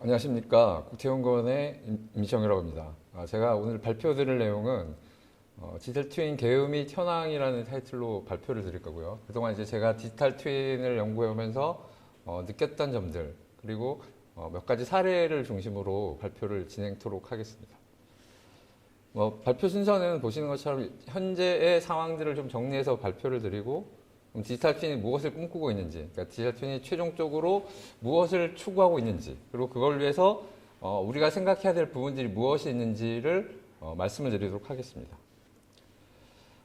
안녕하십니까. 국제연구원의 임시영이라고 합니다. 제가 오늘 발표드릴 내용은 디지털 트윈 개요 및 현황이라는 타이틀로 발표를 드릴 거고요. 그동안 이제 제가 디지털 트윈을 연구해 오면서 느꼈던 점들, 그리고 몇 가지 사례를 중심으로 발표를 진행토록 하겠습니다. 발표 순서는 보시는 것처럼 현재의 상황들을 좀 정리해서 발표를 드리고, 디지털 트윈이 무엇을 꿈꾸고 있는지, 그러니까 디지털 트윈이 최종적으로 무엇을 추구하고 있는지, 그리고 그걸 위해서 우리가 생각해야 될 부분들이 무엇이 있는지를 말씀을 드리도록 하겠습니다.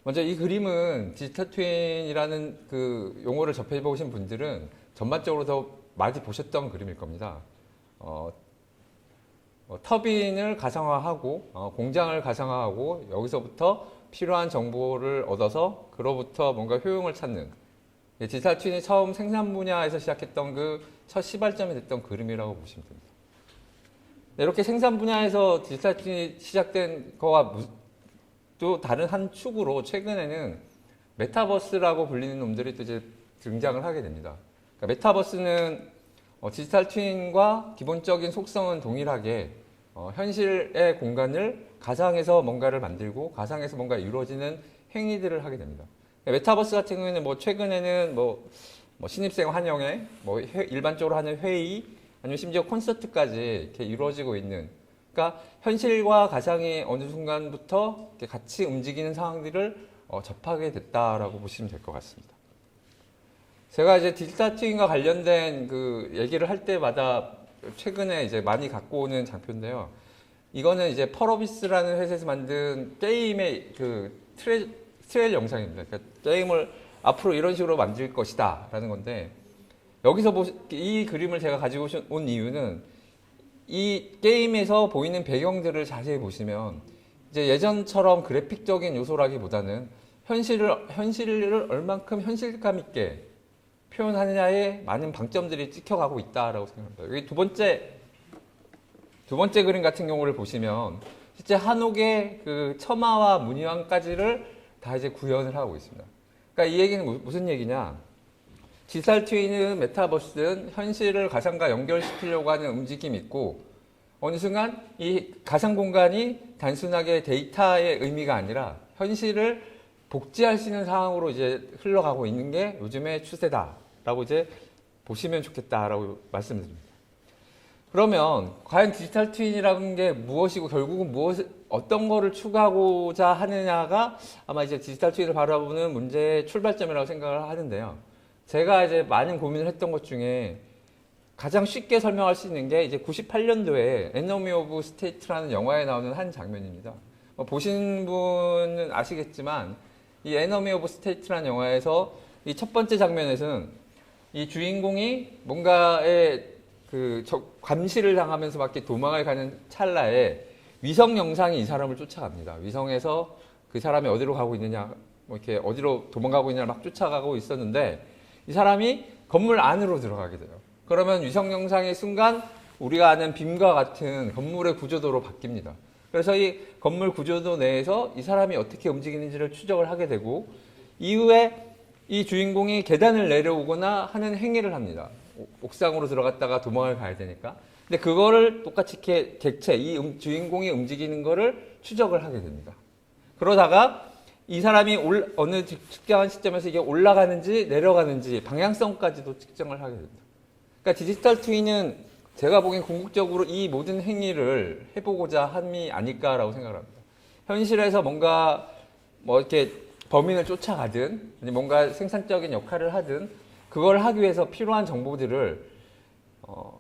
먼저 이 그림은 디지털 트윈이라는 그 용어를 접해보신 분들은 전반적으로 더 많이 보셨던 그림일 겁니다. 터빈을 가상화하고 공장을 가상화하고 여기서부터 필요한 정보를 얻어서 그로부터 뭔가 효용을 찾는, 디지털 트윈이 처음 생산 분야에서 시작했던 그 첫 시발점이 됐던 그림이라고 보시면 됩니다. 이렇게 생산 분야에서 디지털 트윈이 시작된 거와 또 다른 한 축으로 최근에는 메타버스라고 불리는 놈들이 또 이제 등장을 하게 됩니다. 그러니까 메타버스는 디지털 트윈과 기본적인 속성은 동일하게 현실의 공간을 가상에서 뭔가를 만들고 가상에서 뭔가 이루어지는 행위들을 하게 됩니다. 메타버스 같은 경우에는 최근에는 신입생 환영회, 일반적으로 하는 회의, 아니면 심지어 콘서트까지 이렇게 이루어지고 있는, 그러니까 현실과 가상이 어느 순간부터 이렇게 같이 움직이는 상황들을 접하게 됐다라고 보시면 될 것 같습니다. 제가 이제 디지털 트윈과 관련된 그 얘기를 할 때마다 최근에 이제 많이 갖고 오는 장표인데요. 이거는 이제 펄어비스라는 회사에서 만든 게임의 그 트레일 영상입니다. 그러니까 게임을 앞으로 이런 식으로 만들 것이다 라는 건데, 여기서 이 그림을 제가 가지고 온 이유는 이 게임에서 보이는 배경들을 자세히 보시면 이제 예전처럼 그래픽적인 요소라기보다는 현실을 얼만큼 현실감 있게 표현하느냐에 많은 방점들이 찍혀가고 있다라고 생각합니다. 여기 두 번째 그림 같은 경우를 보시면 실제 한옥의 그 처마와 문양까지를 다 이제 구현을 하고 있습니다. 그러니까 이 얘기는 무슨 얘기냐? 디지털 트윈은 메타버스든 현실을 가상과 연결시키려고 하는 움직임이 있고, 어느 순간 이 가상 공간이 단순하게 데이터의 의미가 아니라 현실을 복제할 수 있는 상황으로 이제 흘러가고 있는 게 요즘의 추세다라고 이제 보시면 좋겠다라고 말씀드립니다. 그러면 과연 디지털 트윈이라는 게 무엇이고 결국은 어떤 거를 추구하고자 하느냐가 아마 이제 디지털 트윈을 바라보는 문제의 출발점이라고 생각을 하는데요. 제가 이제 많은 고민을 했던 것 중에 가장 쉽게 설명할 수 있는 게 이제 98년도에 에너미 오브 스테이트라는 영화에 나오는 한 장면입니다. 보신 분은 아시겠지만 이 에너미 오브 스테이트라는 영화에서 이 첫 번째 장면에서는 이 주인공이 뭔가의 감시를 당하면서 밖에 도망을 가는 찰나에 위성 영상이 이 사람을 쫓아갑니다. 위성에서 그 사람이 어디로 가고 있느냐, 이렇게 어디로 도망가고 있느냐 막 쫓아가고 있었는데, 이 사람이 건물 안으로 들어가게 돼요. 그러면 위성 영상의 순간 우리가 아는 빔과 같은 건물의 구조도로 바뀝니다. 그래서 이 건물 구조도 내에서 이 사람이 어떻게 움직이는지를 추적을 하게 되고, 이후에 이 주인공이 계단을 내려오거나 하는 행위를 합니다. 옥상으로 들어갔다가 도망을 가야 되니까. 근데 그거를 똑같이 객체, 이 주인공이 움직이는 거를 추적을 하게 됩니다. 그러다가 이 사람이 어느 특정한 시점에서 이게 올라가는지 내려가는지 방향성까지도 측정을 하게 됩니다. 그러니까 디지털 트윈은 제가 보기엔 궁극적으로 이 모든 행위를 해보고자 함이 아닐까라고 생각을 합니다. 현실에서 뭔가 이렇게 범인을 쫓아가든 뭔가 생산적인 역할을 하든 그걸 하기 위해서 필요한 정보들을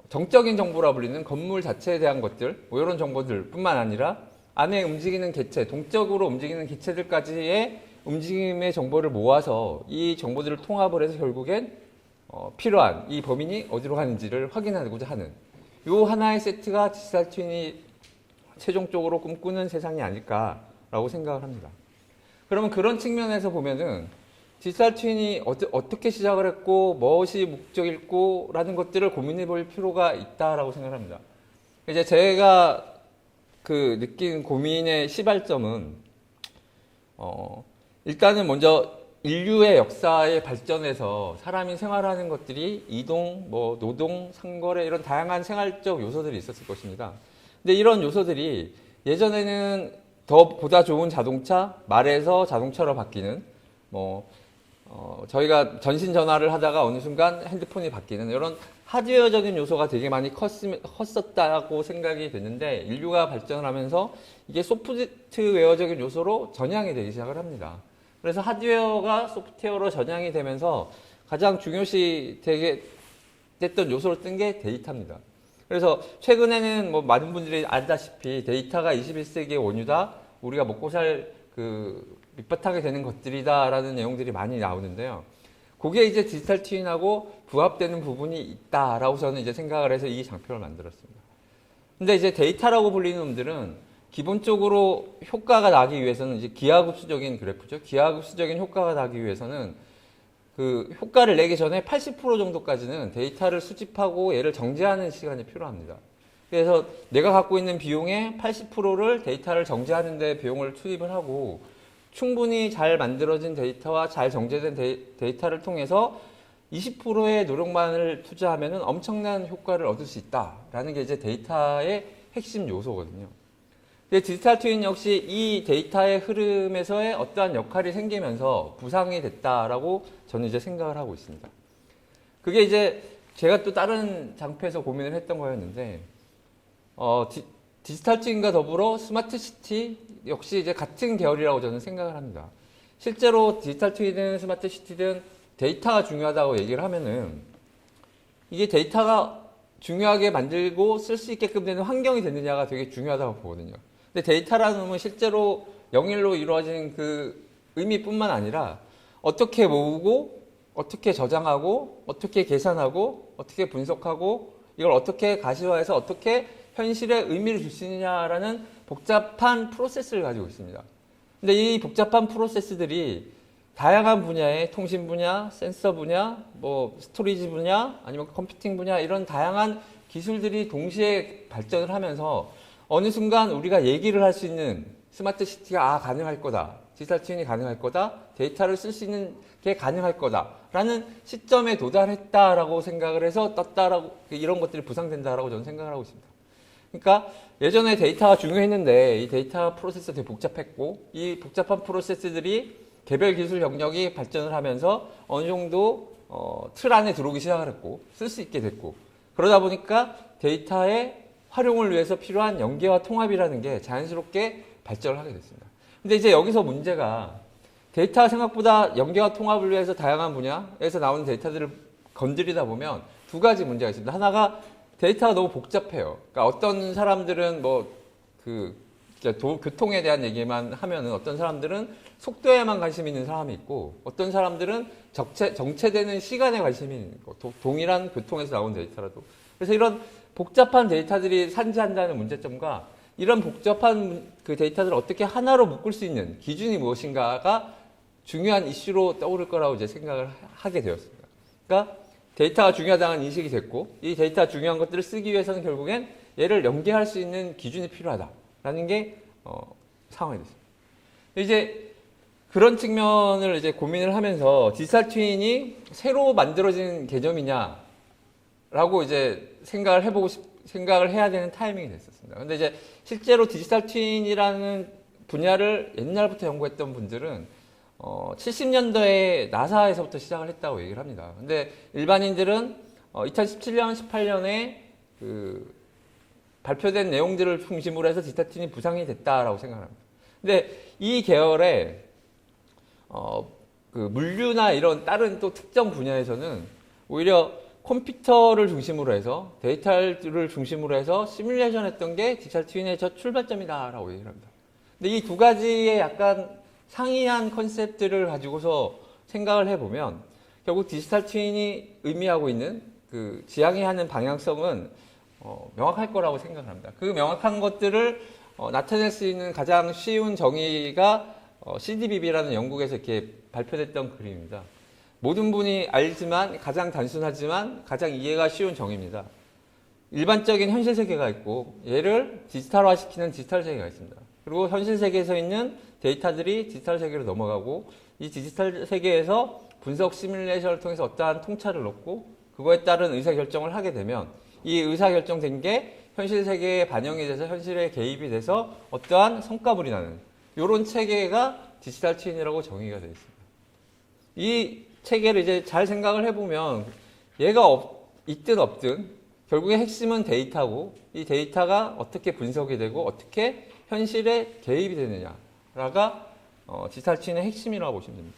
정적인 정보라 불리는 건물 자체에 대한 것들, 이런 정보들 뿐만 아니라 안에 움직이는 개체, 동적으로 움직이는 개체들까지의 움직임의 정보를 모아서 이 정보들을 통합을 해서 결국엔 필요한 이 범인이 어디로 가는지를 확인하고자 하는 이 하나의 세트가 디지털 트윈이 최종적으로 꿈꾸는 세상이 아닐까라고 생각을 합니다. 그러면 그런 측면에서 보면은 디지털 트윈이 어떻게 시작을 했고 무엇이 목적일고 라는 것들을 고민해 볼 필요가 있다라고 생각합니다. 이제 제가 느낀 고민의 시발점은 일단은 먼저 인류의 역사의 발전에서 사람이 생활하는 것들이 이동, 뭐 노동, 상거래 이런 다양한 생활적 요소들이 있었을 것입니다. 근데 이런 요소들이 예전에는 더 보다 좋은 자동차, 말에서 자동차로 바뀌는 뭐 저희가 전신 전화를 하다가 어느 순간 핸드폰이 바뀌는 이런 하드웨어적인 요소가 되게 많이 컸었다고 생각이 됐는데 인류가 발전을 하면서 이게 소프트웨어적인 요소로 전향이 되기 시작을 합니다. 그래서 하드웨어가 소프트웨어로 전향이 되면서 가장 중요시 되게 됐던 요소로 뜬 게 데이터입니다. 그래서 최근에는 뭐 많은 분들이 알다시피 데이터가 21세기의 원유다. 우리가 먹고 살 밑바탕이 되는 것들이다라는 내용들이 많이 나오는데요. 그게 이제 디지털 트윈하고 부합되는 부분이 있다라고 저는 이제 생각을 해서 이 장표를 만들었습니다. 근데 이제 데이터라고 불리는 놈들은 기본적으로 효과가 나기 위해서는 이제 기하급수적인 그래프죠. 기하급수적인 효과가 나기 위해서는 그 효과를 내기 전에 80% 정도까지는 데이터를 수집하고 얘를 정제하는 시간이 필요합니다. 그래서 내가 갖고 있는 비용의 80%를 데이터를 정제하는 데 비용을 투입을 하고 충분히 잘 만들어진 데이터와 잘 정제된 데이터를 통해서 20%의 노력만을 투자하면 엄청난 효과를 얻을 수 있다라는 게 이제 데이터의 핵심 요소거든요. 근데 디지털 트윈 역시 이 데이터의 흐름에서의 어떠한 역할이 생기면서 부상이 됐다라고 저는 이제 생각을 하고 있습니다. 그게 이제 제가 또 다른 장표에서 고민을 했던 거였는데, 디지털 트윈과 더불어 스마트 시티 역시 이제 같은 계열이라고 저는 생각을 합니다. 실제로 디지털 트윈이든 스마트 시티든 데이터가 중요하다고 얘기를 하면은 이게 데이터가 중요하게 만들고 쓸 수 있게끔 되는 환경이 됐느냐가 되게 중요하다고 보거든요. 근데 데이터라는 놈은 실제로 영일로 이루어진 그 의미뿐만 아니라 어떻게 모으고 어떻게 저장하고 어떻게 계산하고 어떻게 분석하고 이걸 어떻게 가시화해서 어떻게 현실에 의미를 줄 수 있느냐라는 복잡한 프로세스를 가지고 있습니다. 근데 이 복잡한 프로세스들이 다양한 분야의 통신 분야, 센서 분야, 뭐 스토리지 분야, 아니면 컴퓨팅 분야 이런 다양한 기술들이 동시에 발전을 하면서 어느 순간 우리가 얘기를 할 수 있는 스마트 시티가 가능할 거다. 디지털 트윈이 가능할 거다. 데이터를 쓸 수 있는 게 가능할 거다. 라는 시점에 도달했다라고 생각을 해서 떴다라고 이런 것들이 부상된다라고 저는 생각을 하고 있습니다. 그러니까 예전에 데이터가 중요했는데 이 데이터 프로세스가 되게 복잡했고 이 복잡한 프로세스들이 개별 기술 영역이 발전을 하면서 어느 정도 틀 안에 들어오기 시작을 했고 쓸 수 있게 됐고 그러다 보니까 데이터의 활용을 위해서 필요한 연계와 통합이라는 게 자연스럽게 발전을 하게 됐습니다. 근데 이제 여기서 문제가 데이터가 생각보다 연계와 통합을 위해서 다양한 분야에서 나오는 데이터들을 건드리다 보면 두 가지 문제가 있습니다. 하나가 데이터가 너무 복잡해요. 그러니까 어떤 사람들은 교통에 대한 얘기만 하면은 어떤 사람들은 속도에만 관심 있는 사람이 있고 어떤 사람들은 정체되는 시간에 관심이 있는 거. 동일한 교통에서 나온 데이터라도. 그래서 이런 복잡한 데이터들이 산재한다는 문제점과 이런 복잡한 그 데이터들을 어떻게 하나로 묶을 수 있는 기준이 무엇인가가 중요한 이슈로 떠오를 거라고 이제 생각을 하게 되었습니다. 그러니까 데이터가 중요하다는 인식이 됐고 이 데이터가 중요한 것들을 쓰기 위해서는 결국엔 얘를 연계할 수 있는 기준이 필요하다라는 게 상황이 됐습니다. 이제 그런 측면을 이제 고민을 하면서 디지털 트윈이 새로 만들어진 개념이냐라고 이제 생각을 해야 되는 타이밍이 됐었습니다. 근데 이제 실제로 디지털 트윈이라는 분야를 옛날부터 연구했던 분들은 70년대에 나사에서부터 시작을 했다고 얘기를 합니다. 근데 일반인들은 2017년, 18년에 발표된 내용들을 중심으로 해서 디지털 트윈이 부상이 됐다라고 생각합니다. 근데 이 계열의 물류나 이런 다른 또 특정 분야에서는 오히려 컴퓨터를 중심으로 해서 데이터를 중심으로 해서 시뮬레이션 했던 게 디지털 트윈의 첫 출발점이다라고 얘기를 합니다. 근데 이 두 가지의 약간 상이한 컨셉들을 가지고서 생각을 해보면 결국 디지털 트윈이 의미하고 있는 그 지향해야 하는 방향성은 명확할 거라고 생각을 합니다. 그 명확한 것들을 나타낼 수 있는 가장 쉬운 정의가 CDBB라는 영국에서 이렇게 발표됐던 그림입니다. 모든 분이 알지만 가장 단순하지만 가장 이해가 쉬운 정의입니다. 일반적인 현실 세계가 있고 얘를 디지털화시키는 디지털 세계가 있습니다. 그리고 현실 세계에서 있는 데이터들이 디지털 세계로 넘어가고 이 디지털 세계에서 분석 시뮬레이션을 통해서 어떠한 통찰을 놓고 그거에 따른 의사결정을 하게 되면 이 의사결정된 게 현실 세계에 반영이 돼서 현실에 개입이 돼서 어떠한 성과물이 나는 이런 체계가 디지털 트윈이라고 정의가 되어 있습니다. 이 체계를 이제 잘 생각을 해보면 얘가 있든 없든 결국에 핵심은 데이터고 이 데이터가 어떻게 분석이 되고 어떻게 현실에 개입이 되느냐가 디지털 트윈의 핵심이라고 보시면 됩니다.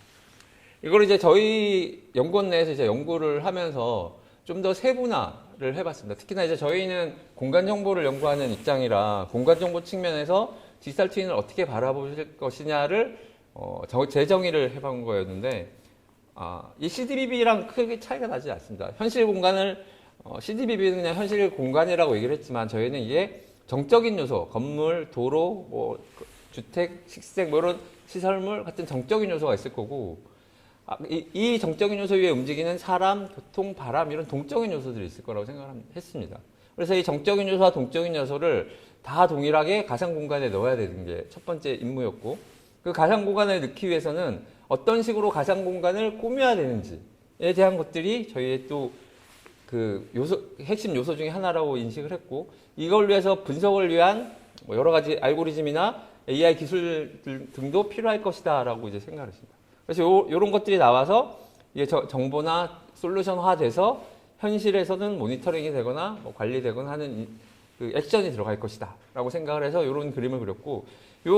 이걸 이제 저희 연구원 내에서 이제 연구를 하면서 좀 더 세분화를 해봤습니다. 특히나 이제 저희는 공간 정보를 연구하는 입장이라 공간 정보 측면에서 디지털 트윈을 어떻게 바라보실 것이냐를 재정의를 해본 거였는데 이 CDBB랑 크게 차이가 나지 않습니다. 현실 공간을 CDBB는 그냥 현실 공간이라고 얘기를 했지만 저희는 이게 정적인 요소, 건물, 도로, 뭐 주택, 식생 뭐 이런 시설물 같은 정적인 요소가 있을 거고 이 정적인 요소 위에 움직이는 사람, 교통, 바람 이런 동적인 요소들이 있을 거라고 생각했습니다. 그래서 이 정적인 요소와 동적인 요소를 다 동일하게 가상 공간에 넣어야 되는 게 첫 번째 임무였고 그 가상 공간을 넣기 위해서는 어떤 식으로 가상 공간을 꾸며야 되는지에 대한 것들이 저희의 또 그 핵심 요소 중에 하나라고 인식을 했고 이걸 위해서 분석을 위한 뭐 여러 가지 알고리즘이나 AI 기술 등도 필요할 것이다 라고 이제 생각을 했습니다. 그래서 이런 것들이 나와서 이게 정보나 솔루션화 돼서 현실에서는 모니터링이 되거나 뭐 관리되거나 하는 그 액션이 들어갈 것이다 라고 생각을 해서 이런 그림을 그렸고 이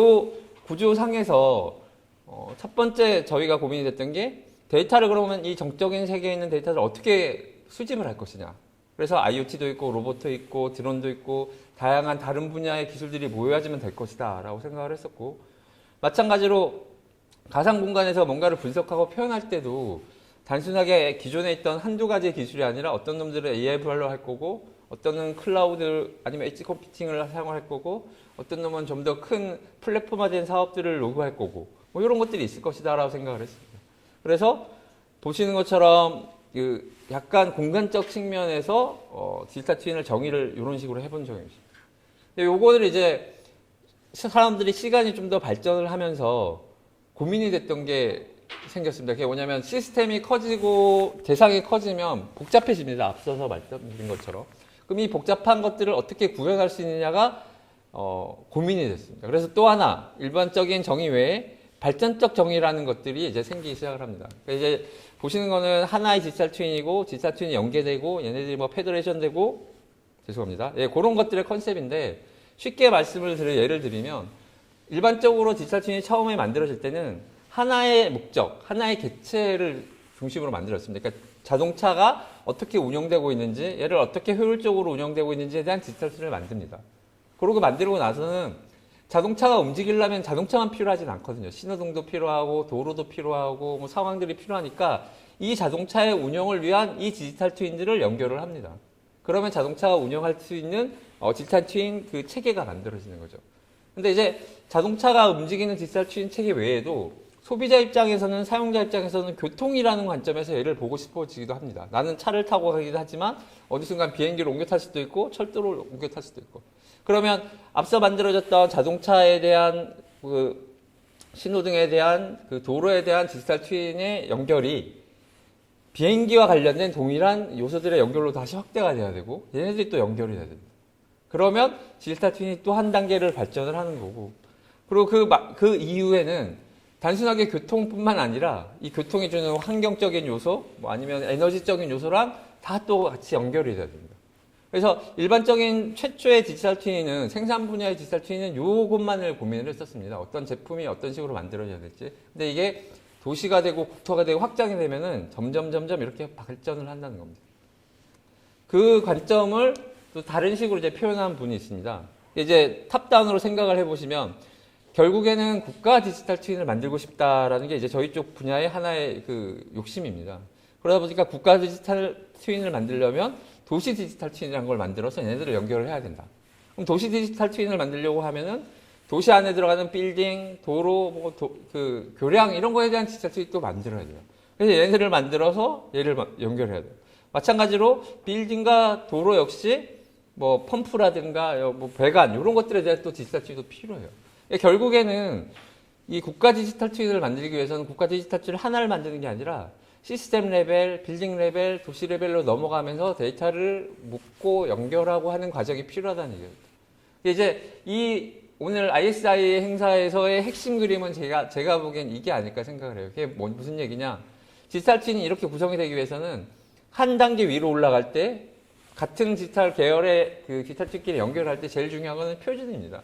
구조상에서 첫 번째 저희가 고민이 됐던 게 데이터를 그러면 이 정적인 세계에 있는 데이터를 어떻게 수집을 할 것이냐. 그래서 IoT도 있고 로봇도 있고 드론도 있고 다양한 다른 분야의 기술들이 모여야지면 될 것이다 라고 생각을 했었고 마찬가지로 가상 공간에서 뭔가를 분석하고 표현할 때도 단순하게 기존에 있던 한두 가지의 기술이 아니라 어떤 놈들은 AI로 할 거고 어떤 놈은 클라우드 아니면 엣지 컴퓨팅을 사용할 거고 어떤 놈은 좀 더 큰 플랫폼화된 사업들을 요구할 거고 뭐 이런 것들이 있을 것이다 라고 생각을 했습니다. 그래서 보시는 것처럼 그 약간 공간적 측면에서 디지털 트윈을 정의를 이런 식으로 해본 적이 있습니다. 요거를 이제 사람들이 시간이 좀 더 발전을 하면서 고민이 됐던 게 생겼습니다. 그게 뭐냐면 시스템이 커지고 대상이 커지면 복잡해집니다. 앞서서 말씀드린 것처럼. 그럼 이 복잡한 것들을 어떻게 구현할 수 있느냐가 고민이 됐습니다. 그래서 또 하나 일반적인 정의 외에 발전적 정의라는 것들이 이제 생기기 시작을 합니다. 그러니까 이제 보시는 거는 하나의 디지털 트윈이고 디지털 트윈이 연계되고 얘네들이 뭐 페더레이션 되고 죄송합니다. 예, 그런 것들의 컨셉인데 쉽게 예를 들면 일반적으로 디지털 트윈이 처음에 만들어질 때는 하나의 목적, 하나의 객체를 중심으로 만들었습니다. 그러니까 자동차가 어떻게 운영되고 있는지, 얘를 어떻게 효율적으로 운영되고 있는지에 대한 디지털 트윈을 만듭니다. 그러고 만들고 나서는 자동차가 움직이려면 자동차만 필요하진 않거든요. 신호등도 필요하고 도로도 필요하고 뭐 상황들이 필요하니까 이 자동차의 운영을 위한 이 디지털 트윈들을 연결을 합니다. 그러면 자동차가 운영할 수 있는 디지털 트윈 그 체계가 만들어지는 거죠. 근데 이제 자동차가 움직이는 디지털 트윈 체계 외에도 소비자 입장에서는 사용자 입장에서는 교통이라는 관점에서 얘를 보고 싶어지기도 합니다. 나는 차를 타고 가기도 하지만 어느 순간 비행기를 옮겨 탈 수도 있고 철도를 옮겨 탈 수도 있고 그러면 앞서 만들어졌던 자동차에 대한 그 신호등에 대한 그 도로에 대한 디지털 트윈의 연결이 비행기와 관련된 동일한 요소들의 연결로 다시 확대가 돼야 되고 얘네들이 또 연결이 돼야 됩니다. 그러면 디지털 트윈이 또 한 단계를 발전을 하는 거고 그리고 그 이후에는 단순하게 교통뿐만 아니라 이 교통이 주는 환경적인 요소 뭐 아니면 에너지적인 요소랑 다 또 같이 연결이 돼야 됩니다. 그래서 일반적인 최초의 디지털 트윈은 생산 분야의 디지털 트윈은 요것만을 고민을 했었습니다. 어떤 제품이 어떤 식으로 만들어져야 될지. 근데 이게 도시가 되고 국토가 되고 확장이 되면은 점점 이렇게 발전을 한다는 겁니다. 그 관점을 또 다른 식으로 이제 표현한 분이 있습니다. 이제 탑다운으로 생각을 해보시면 결국에는 국가 디지털 트윈을 만들고 싶다라는 게 이제 저희 쪽 분야의 하나의 그 욕심입니다. 그러다 보니까 국가 디지털 트윈을 만들려면 도시 디지털 트윈이라는 걸 만들어서 얘네들을 연결을 해야 된다. 그럼 도시 디지털 트윈을 만들려고 하면은 도시 안에 들어가는 빌딩, 도로, 그 교량 이런 거에 대한 디지털 트윈도 만들어야 돼요. 그래서 얘네들을 만들어서 얘를 연결해야 돼요. 마찬가지로 빌딩과 도로 역시 뭐 펌프라든가 뭐 배관 이런 것들에 대한 또 디지털 트윈도 필요해요. 결국에는 이 국가 디지털 트윈을 만들기 위해서는 국가 디지털 트윈 하나를 만드는 게 아니라 시스템 레벨, 빌딩 레벨, 도시 레벨로 넘어가면서 데이터를 묶고 연결하고 하는 과정이 필요하다는 얘기예요. 이제 이 오늘 ISI 행사에서의 핵심 그림은 제가 보기엔 이게 아닐까 생각을 해요. 그게 무슨 얘기냐? 디지털 트윈이 이렇게 구성이 되기 위해서는 한 단계 위로 올라갈 때 같은 디지털 계열의 그 디지털 트윈끼리 연결할 때 제일 중요한 것은 표준입니다.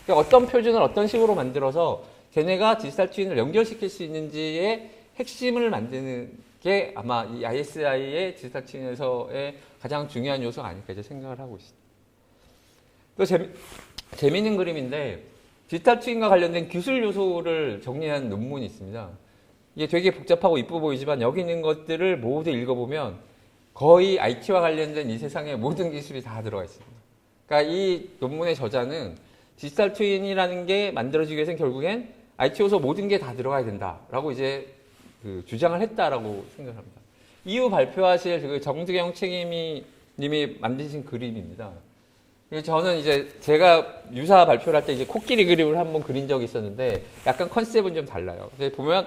그러니까 어떤 표준을 어떤 식으로 만들어서 걔네가 디지털 트윈을 연결시킬 수 있는지의 핵심을 만드는 게 아마 이 ISI의 디지털 트윈에서의 가장 중요한 요소가 아닐까 이제 생각을 하고 있습니다. 또 재미있는 그림인데 디지털 트윈과 관련된 기술 요소를 정리한 논문이 있습니다. 이게 되게 복잡하고 이쁘 보이지만 여기 있는 것들을 모두 읽어보면 거의 IT와 관련된 이 세상의 모든 기술이 다 들어가 있습니다. 그러니까 이 논문의 저자는 디지털 트윈이라는 게 만들어지기 위해서는 결국엔 IT 요소 모든 게 다 들어가야 된다라고 이제 그 주장을 했다라고 생각합니다. 이후 발표하실 그 정두경 책임님이 만드신 그림입니다. 저는 이제 제가 유사 발표를 할 때 이제 코끼리 그림을 한번 그린 적이 있었는데 약간 컨셉은 좀 달라요. 보면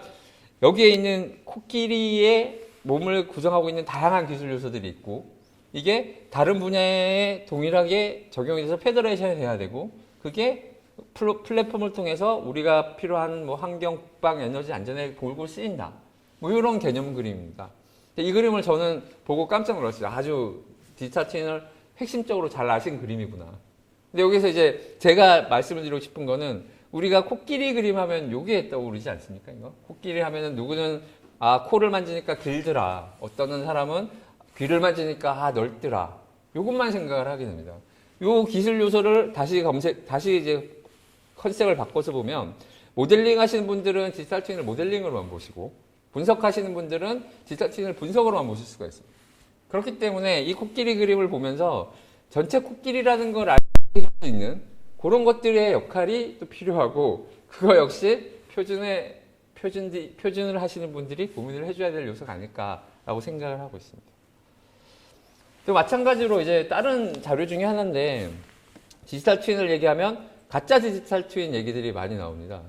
여기에 있는 코끼리의 몸을 구성하고 있는 다양한 기술 요소들이 있고 이게 다른 분야에 동일하게 적용이 돼서 페더레이션이 돼야 되고 그게 플랫폼을 통해서 우리가 필요한 뭐 환경, 국방, 에너지 안전에 골고루 쓰인다. 뭐 이런 개념 그림입니다. 이 그림을 저는 보고 깜짝 놀랐어요. 아주 디지털 트윈을 핵심적으로 잘 아신 그림이구나. 근데 여기서 이제 제가 말씀을 드리고 싶은 거는 우리가 코끼리 그림 하면 요게 떠오르지 않습니까? 이거? 코끼리 하면은 누구는 코를 만지니까 길더라. 어떤 사람은 귀를 만지니까 넓더라. 요것만 생각을 하게 됩니다. 요 기술 요소를 다시 이제 컨셉을 바꿔서 보면 모델링 하시는 분들은 디지털 트윈을 모델링으로만 보시고 분석하시는 분들은 디지털 트윈을 분석으로만 보실 수가 있습니다. 그렇기 때문에 이 코끼리 그림을 보면서 전체 코끼리라는 걸 알게 해줄 수 있는 그런 것들의 역할이 또 필요하고 그거 역시 표준을 하시는 분들이 고민을 해줘야 될 요소가 아닐까라고 생각을 하고 있습니다. 또 마찬가지로 이제 다른 자료 중에 하나인데 디지털 트윈을 얘기하면 가짜 디지털 트윈 얘기들이 많이 나옵니다.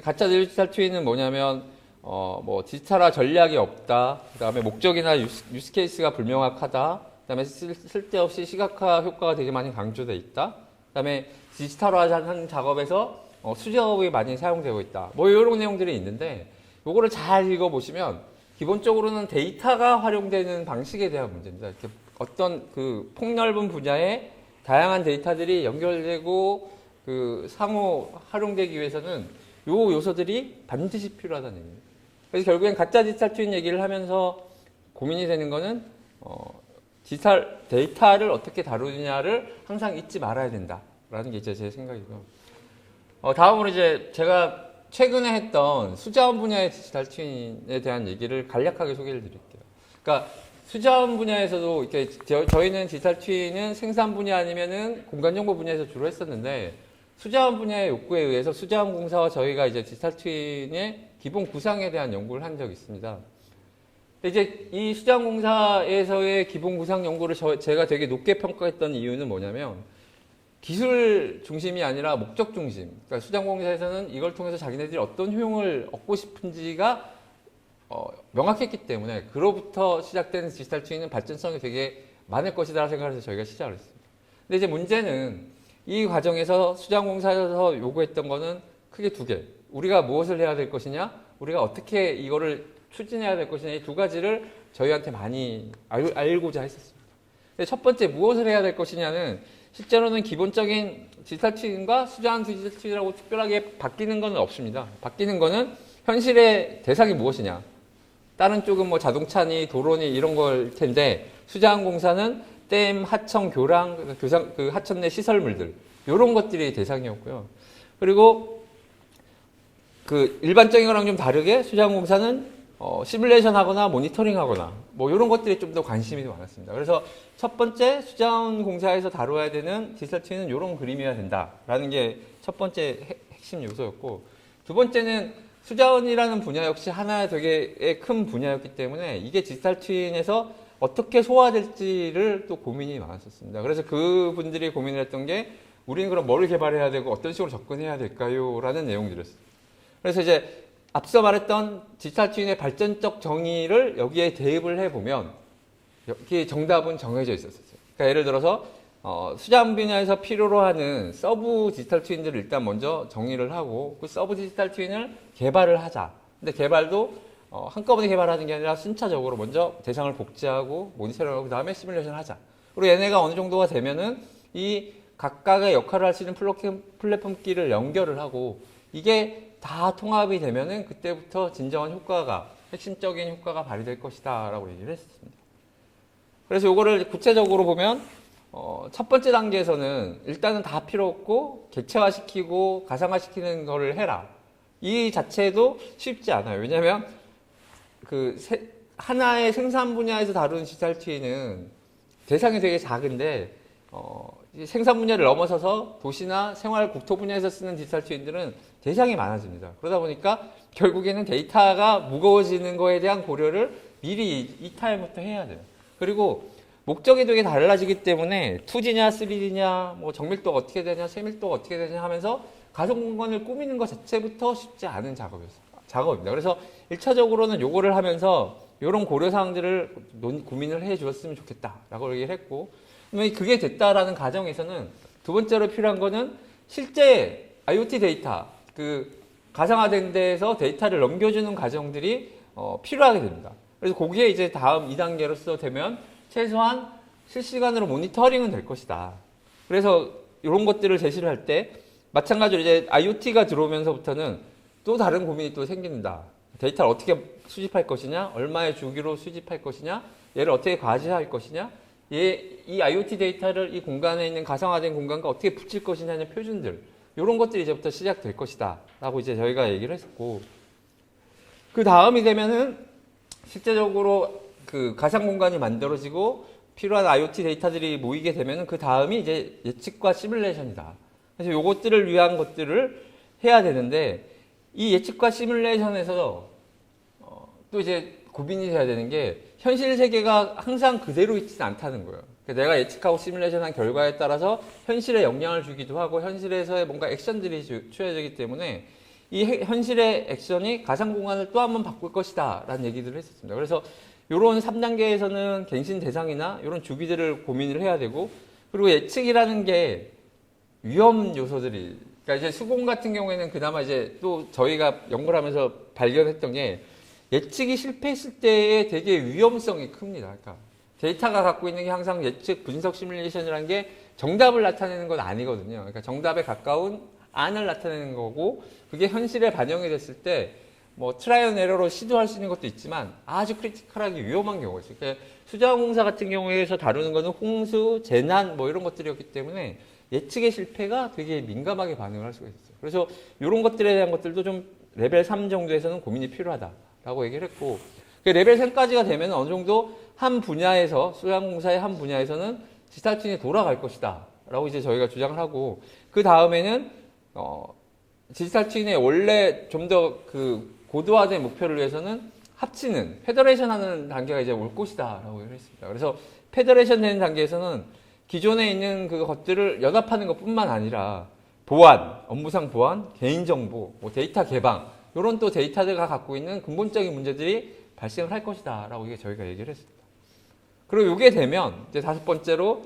가짜 디지털 트윈은 뭐냐면 뭐 디지털화 전략이 없다. 그다음에 목적이나 유스 케이스가 불명확하다. 그다음에 쓸데없이 시각화 효과가 되게 많이 강조돼 있다. 그다음에 디지털화하는 작업에서 수작업이 많이 사용되고 있다. 뭐 이런 내용들이 있는데 요거를 잘 읽어보시면 기본적으로는 데이터가 활용되는 방식에 대한 문제입니다. 이렇게 어떤 그 폭넓은 분야의 다양한 데이터들이 연결되고 그 상호 활용되기 위해서는 요 요소들이 반드시 필요하다는 얘기입니다. 그래서 결국엔 가짜 디지털 트윈 얘기를 하면서 고민이 되는 거는 디지털 데이터를 어떻게 다루느냐를 항상 잊지 말아야 된다라는 게 이제 제 생각이고요. 다음으로 이제 제가 최근에 했던 수자원 분야의 디지털 트윈에 대한 얘기를 간략하게 소개를 드릴게요. 그러니까 수자원 분야에서도 이렇게 저희는 디지털 트윈은 생산 분야 아니면은 공간정보 분야에서 주로 했었는데 수자원 분야의 욕구에 의해서 수자원공사와 저희가 이제 디지털 트윈의 기본 구상에 대한 연구를 한 적이 있습니다. 이제 이 수자원공사에서의 기본 구상 연구를 제가 되게 높게 평가했던 이유는 뭐냐면 기술 중심이 아니라 목적 중심. 그러니까 수자원공사에서는 이걸 통해서 자기네들이 어떤 효용을 얻고 싶은지가 명확했기 때문에 그로부터 시작된 디지털 트윈은 발전성이 되게 많을 것이다 생각해서 저희가 시작을 했습니다. 근데 이제 문제는 이 과정에서 수자원공사에서 요구했던 거는 크게 두 개. 우리가 무엇을 해야 될 것이냐, 우리가 어떻게 이거를 추진해야 될 것이냐, 이 두 가지를 저희한테 많이 알고자 했었습니다. 근데 첫 번째 무엇을 해야 될 것이냐는 실제로는 기본적인 디지털 트윈과 수자원 디지털 트윈이라고 특별하게 바뀌는 건 없습니다. 바뀌는 거는 현실의 대상이 무엇이냐. 다른 쪽은 뭐 자동차니 도로니 이런 걸 텐데 수자원공사는 댐, 하천, 교랑, 그 하천 내 시설물들 이런 것들이 대상이었고요. 그리고 그 일반적인 거랑 좀 다르게 수자원공사는 시뮬레이션 하거나 모니터링 하거나 뭐 이런 것들이 좀 더 관심이 많았습니다. 그래서 첫 번째 수자원공사에서 다뤄야 되는 디지털 트윈은 이런 그림이어야 된다라는 게 첫 번째 핵심 요소였고 두 번째는 수자원이라는 분야 역시 하나의 되게 큰 분야였기 때문에 이게 디지털 트윈에서 어떻게 소화될지를 또 고민이 많았었습니다. 그래서 그분들이 고민을 했던 게 우리는 그럼 뭘 개발해야 되고 어떤 식으로 접근해야 될까요? 라는 내용들이었습니다. 그래서 이제 앞서 말했던 디지털 트윈의 발전적 정의를 여기에 대입을 해보면 여기 정답은 정해져 있었어요. 그러니까 예를 들어서 수장 분야에서 필요로 하는 서브 디지털 트윈들을 일단 먼저 정의를 하고 그 서브 디지털 트윈을 개발을 하자. 근데 개발도 한꺼번에 개발하는 게 아니라 순차적으로 먼저 대상을 복제하고 모니터링하고 그다음에 시뮬레이션을 하자. 그리고 얘네가 어느 정도가 되면은 이 각각의 역할을 할 수 있는 플랫폼끼를 연결을 하고 이게 다 통합이 되면은 그때부터 진정한 효과가 핵심적인 효과가 발휘될 것이다라고 얘기를 했습니다. 그래서 이거를 구체적으로 보면 첫 번째 단계에서는 일단은 다 필요 없고 객체화시키고 가상화시키는 거를 해라. 이 자체도 쉽지 않아요. 왜냐하면 하나의 생산 분야에서 다루는 디지털 트윈은 대상이 되게 작은데 생산 분야를 넘어서서 도시나 생활 국토 분야에서 쓰는 디지털 트윈들은 대상이 많아집니다. 그러다 보니까 결국에는 데이터가 무거워지는 거에 대한 고려를 미리 이 타임부터 해야 돼요. 그리고 목적이 되게 달라지기 때문에 2D냐 3D냐 뭐 정밀도가 어떻게 되냐 세밀도가 어떻게 되냐 하면서 가상 공간을 꾸미는 것 자체부터 쉽지 않은 작업입니다. 그래서 1차적으로는 요거를 하면서 이런 고려사항들을 고민을 해 주었으면 좋겠다라고 얘기를 했고, 그게 됐다라는 가정에서는 두 번째로 필요한 거는 실제 IoT 데이터, 가상화된 데에서 데이터를 넘겨주는 과정들이 필요하게 됩니다. 그래서 거기에 이제 다음 2단계로서 되면 최소한 실시간으로 모니터링은 될 것이다. 그래서 이런 것들을 제시를 할 때 마찬가지로 이제 IoT가 들어오면서부터는 또 다른 고민이 또 생깁니다. 데이터를 어떻게 수집할 것이냐, 얼마의 주기로 수집할 것이냐, 얘를 어떻게 과시할 것이냐, 이 IoT 데이터를 이 공간에 있는 가상화된 공간과 어떻게 붙일 것이냐는 표준들, 이런 것들이 이제부터 시작될 것이다 라고 이제 저희가 얘기를 했었고, 그 다음이 되면은 실제적으로 가상 공간이 만들어지고 필요한 IoT 데이터들이 모이게 되면은 그 다음이 이제 예측과 시뮬레이션이다. 그래서 요것들을 위한 것들을 해야 되는데, 이 예측과 시뮬레이션에서 또 이제 고민이 돼야 되는 게 현실 세계가 항상 그대로 있지는 않다는 거예요. 내가 예측하고 시뮬레이션한 결과에 따라서 현실에 영향을 주기도 하고 현실에서의 뭔가 액션들이 취해지기 때문에 이 현실의 액션이 가상 공간을 또 한 번 바꿀 것이다 라는 얘기들을 했었습니다. 그래서 이런 3단계에서는 갱신 대상이나 이런 주기들을 고민을 해야 되고, 그리고 예측이라는 게 위험 요소들이, 그러니까 이제 수공 같은 경우에는 그나마 이제 또 저희가 연구를 하면서 발견했던 게 예측이 실패했을 때의 되게 위험성이 큽니다. 그러니까 데이터가 갖고 있는 게 항상 예측 분석 시뮬레이션이라는 게 정답을 나타내는 건 아니거든요. 그러니까 정답에 가까운 안을 나타내는 거고, 그게 현실에 반영이 됐을 때 뭐 트라이얼 앤 에러로 시도할 수 있는 것도 있지만 아주 크리티컬하게 위험한 경우가 있어요. 그러니까 수자원공사 같은 경우에서 다루는 거는 홍수, 재난 뭐 이런 것들이었기 때문에 예측의 실패가 되게 민감하게 반응을 할 수가 있어요. 그래서 이런 것들에 대한 것들도 좀 레벨 3 정도에서는 고민이 필요하다라고 얘기를 했고, 레벨 3까지가 되면 어느 정도 한 분야에서, 수자원공사의 한 분야에서는 디지털 트윈이 돌아갈 것이다 라고 이제 저희가 주장을 하고, 그 다음에는 디지털 트윈의 원래 좀 더 고도화된 목표를 위해서는 합치는, 페더레이션 하는 단계가 이제 올 것이다 라고 얘기를 했습니다. 그래서 페더레이션 되는 단계에서는 기존에 있는 것들을 연합하는 것 뿐만 아니라 보안, 업무상 보안, 개인정보, 뭐 데이터 개방, 이런 또 데이터들과 갖고 있는 근본적인 문제들이 발생을 할 것이다 라고 이게 저희가 얘기를 했습니다. 그리고 이게 되면 이제 다섯 번째로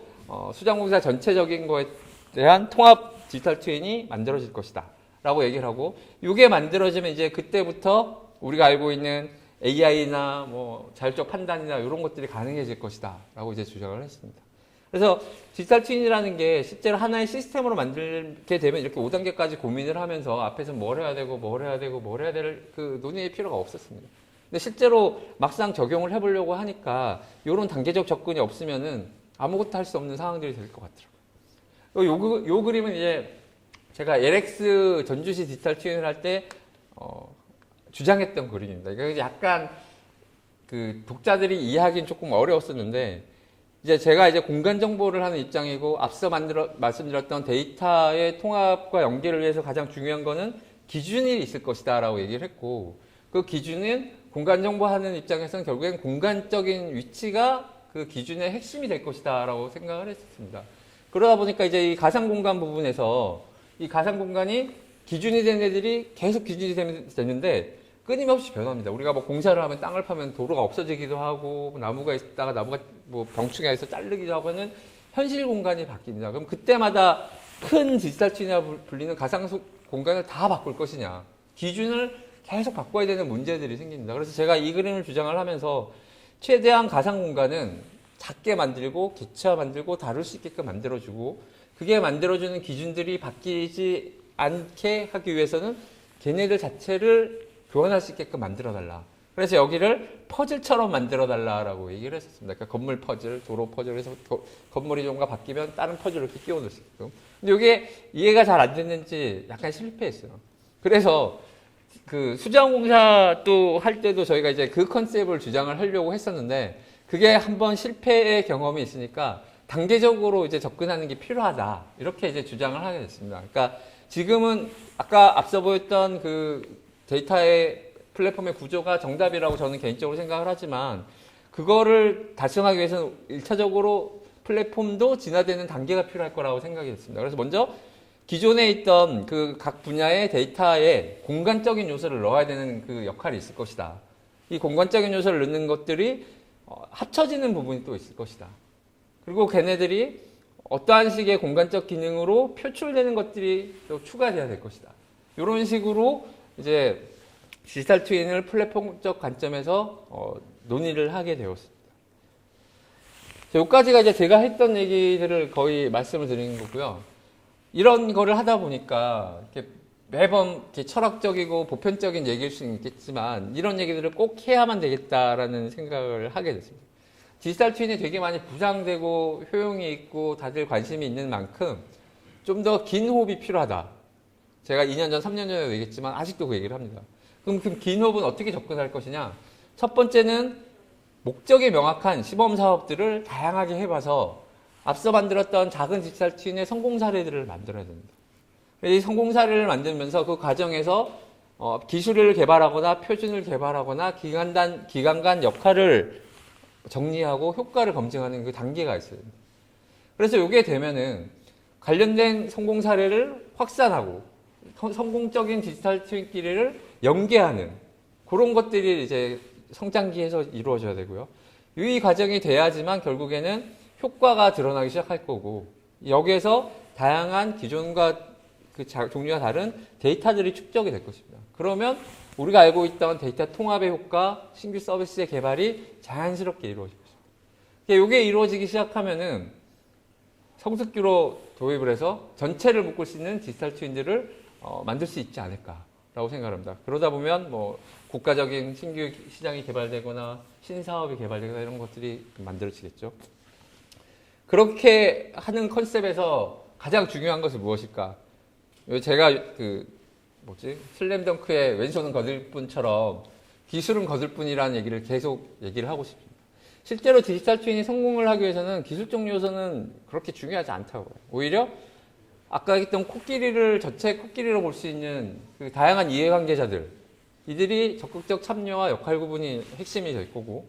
수자원공사 전체적인 거에 대한 통합 디지털 트윈이 만들어질 것이다 라고 얘기를 하고, 이게 만들어지면 이제 그때부터 우리가 알고 있는 AI나 뭐 자율적 판단이나 이런 것들이 가능해질 것이다 라고 이제 주장을 했습니다. 그래서 디지털 트윈이라는 게 실제로 하나의 시스템으로 만들게 되면 이렇게 5단계까지 고민을 하면서 앞에서 뭘 해야 되고 뭘 해야 되고 뭘 해야 될 논의의 필요가 없었습니다. 근데 실제로 막상 적용을 해보려고 하니까 이런 단계적 접근이 없으면은 아무것도 할 수 없는 상황들이 될 것 같더라고요. 요 그림은 이제 제가 LX 전주시 디지털 트윈을 할 때 주장했던 그림입니다. 이거 약간 독자들이 이해하기는 조금 어려웠었는데, 이제 제가 이제 공간 정보를 하는 입장이고 앞서 말씀드렸던 데이터의 통합과 연계를 위해서 가장 중요한 거는 기준이 있을 것이다라고 얘기를 했고, 그 기준은 공간 정보 하는 입장에서는 결국엔 공간적인 위치가 그 기준의 핵심이 될 것이다라고 생각을 했었습니다. 그러다 보니까 이제 이 가상 공간 부분에서 이 가상 공간이 기준이 된 애들이 계속 기준이 되는데 끊임없이 변합니다. 우리가 뭐 공사를 하면 땅을 파면 도로가 없어지기도 하고 나무가 있다가 나무가 뭐 병충해서 자르기도 하고는 현실 공간이 바뀝니다. 그럼 그때마다 큰 디지털 트윈이라 불리는 가상 공간을 다 바꿀 것이냐. 기준을 계속 바꿔야 되는 문제들이 생깁니다. 그래서 제가 이 그림을 주장을 하면서 최대한 가상 공간은 작게 만들고 개체화 만들고 다룰 수 있게끔 만들어주고 그게 만들어주는 기준들이 바뀌지 않게 하기 위해서는 걔네들 자체를 교환할 수 있게끔 만들어달라. 그래서 여기를 퍼즐처럼 만들어달라라고 얘기를 했었습니다. 그러니까 건물 퍼즐, 도로 퍼즐, 그래서 건물이 뭔가 바뀌면 다른 퍼즐을 이렇게 끼워 넣을 수 있게끔. 근데 이게 이해가 잘 안 됐는지 약간 실패했어요. 그래서 그 수자원공사 또 할 때도 저희가 이제 그 컨셉을 주장을 하려고 했었는데 그게 한번 실패의 경험이 있으니까 단계적으로 이제 접근하는 게 필요하다. 이렇게 이제 주장을 하게 됐습니다. 그러니까 지금은 아까 앞서 보였던 그 데이터의 플랫폼의 구조가 정답이라고 저는 개인적으로 생각을 하지만 그거를 달성하기 위해서는 1차적으로 플랫폼도 진화되는 단계가 필요할 거라고 생각이 됐습니다. 그래서 먼저 기존에 있던 그 각 분야의 데이터에 공간적인 요소를 넣어야 되는 그 역할이 있을 것이다. 이 공간적인 요소를 넣는 것들이 합쳐지는 부분이 또 있을 것이다. 그리고 걔네들이 어떠한 식의 공간적 기능으로 표출되는 것들이 또 추가돼야 될 것이다. 이런 식으로 이제 디지털 트윈을 플랫폼적 관점에서 논의를 하게 되었습니다. 여기까지가 이제 제가 했던 얘기들을 거의 말씀을 드리는 거고요. 이런 거를 하다 보니까 이렇게 매번 이렇게 철학적이고 보편적인 얘기일 수는 있겠지만 이런 얘기들을 꼭 해야만 되겠다라는 생각을 하게 됐습니다. 디지털 트윈이 되게 많이 부상되고 효용이 있고 다들 관심이 있는 만큼 좀 더 긴 호흡이 필요하다. 제가 2년 전, 3년 전에 얘기했지만 아직도 그 얘기를 합니다. 그럼 그 긴 호흡은 어떻게 접근할 것이냐? 첫 번째는 목적이 명확한 시범 사업들을 다양하게 해봐서 앞서 만들었던 작은 디지털 트윈의 성공 사례들을 만들어야 됩니다. 이 성공 사례를 만들면서 그 과정에서 기술을 개발하거나 표준을 개발하거나 기관 간 역할을 정리하고 효과를 검증하는 그 단계가 있어요. 그래서 이게 되면은 관련된 성공 사례를 확산하고 성공적인 디지털 트윈끼리를 연계하는 그런 것들이 이제 성장기에서 이루어져야 되고요. 이 과정이 돼야지만 결국에는 효과가 드러나기 시작할 거고 여기에서 다양한 기존과 그 종류가 다른 데이터들이 축적이 될 것입니다. 그러면 우리가 알고 있던 데이터 통합의 효과, 신규 서비스의 개발이 자연스럽게 이루어질 것입니다. 이게 이루어지기 시작하면은 성숙기로 도입을 해서 전체를 묶을 수 있는 디지털 트윈들을 만들 수 있지 않을까라고 생각합니다. 그러다 보면 뭐 국가적인 신규 시장이 개발되거나 신사업이 개발되거나 이런 것들이 만들어지겠죠. 그렇게 하는 컨셉에서 가장 중요한 것은 무엇일까? 제가 슬램덩크의 왼손은 거들 뿐처럼 기술은 거들 뿐이라는 얘기를 계속 얘기를 하고 싶습니다. 실제로 디지털 트윈이 성공을 하기 위해서는 기술적 요소는 그렇게 중요하지 않다고 해요. 오히려 아까 했던 코끼리를 전체 코끼리로 볼 수 있는 그 다양한 이해관계자들 이들이 적극적 참여와 역할 구분이 핵심이 될 거고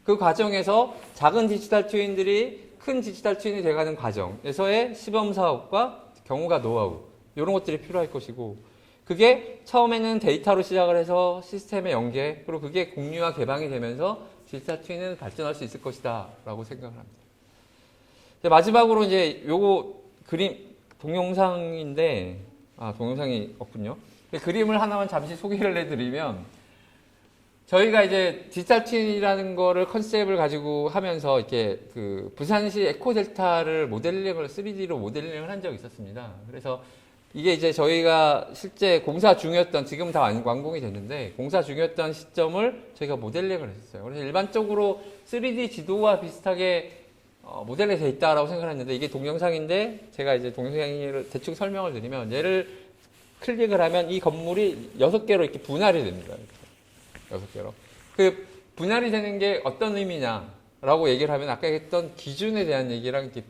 그 과정에서 작은 디지털 트윈들이 큰 디지털 트윈이 돼가는 과정에서의 시범 사업과 경우가 노하우 이런 것들이 필요할 것이고 그게 처음에는 데이터로 시작을 해서 시스템의 연계 그리고 그게 공유와 개방이 되면서 디지털 트윈은 발전할 수 있을 것이다 라고 생각을 합니다. 마지막으로 이제 요거 그림 동영상인데 동영상이 없군요. 그림을 하나만 잠시 소개를 해드리면 저희가 이제 디지털 트윈이라는 거를 컨셉을 가지고 하면서 이렇게 그 부산시 에코델타를 모델링을 3D로 모델링을 한 적이 있었습니다. 그래서 이게 이제 저희가 실제 공사 중이었던 지금은 다 완공이 됐는데 공사 중이었던 시점을 저희가 모델링을 했었어요. 그래서 일반적으로 3D 지도와 비슷하게 모델링이 돼 있다라고 생각을 했는데 이게 동영상인데 제가 이제 동영상을 대충 설명을 드리면 얘를 클릭을 하면 이 건물이 6개로 이렇게 분할이 됩니다. 6개로. 그 분할이 되는 게 어떤 의미냐라고 얘기를 하면 아까 했던 기준에 대한 얘기랑 이렇게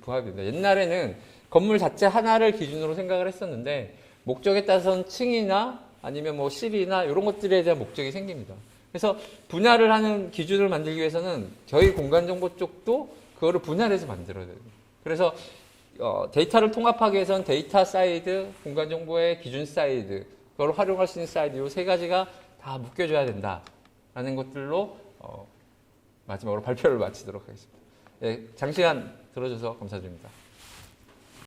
부합이 됩니다. 옛날에는 건물 자체 하나를 기준으로 생각을 했었는데 목적에 따라서는 층이나 아니면 뭐 실이나 이런 것들에 대한 목적이 생깁니다. 그래서 분할을 하는 기준을 만들기 위해서는 저희 공간정보 쪽도 그거를 분할해서 만들어야 돼요. 그래서 데이터를 통합하기 위해서는 데이터 사이드, 공간 정보의 기준 사이드, 그걸 활용할 수 있는 사이드, 이 세 가지가 다 묶여줘야 된다라는 것들로 마지막으로 발표를 마치도록 하겠습니다. 예, 장시간 들어줘서 감사드립니다.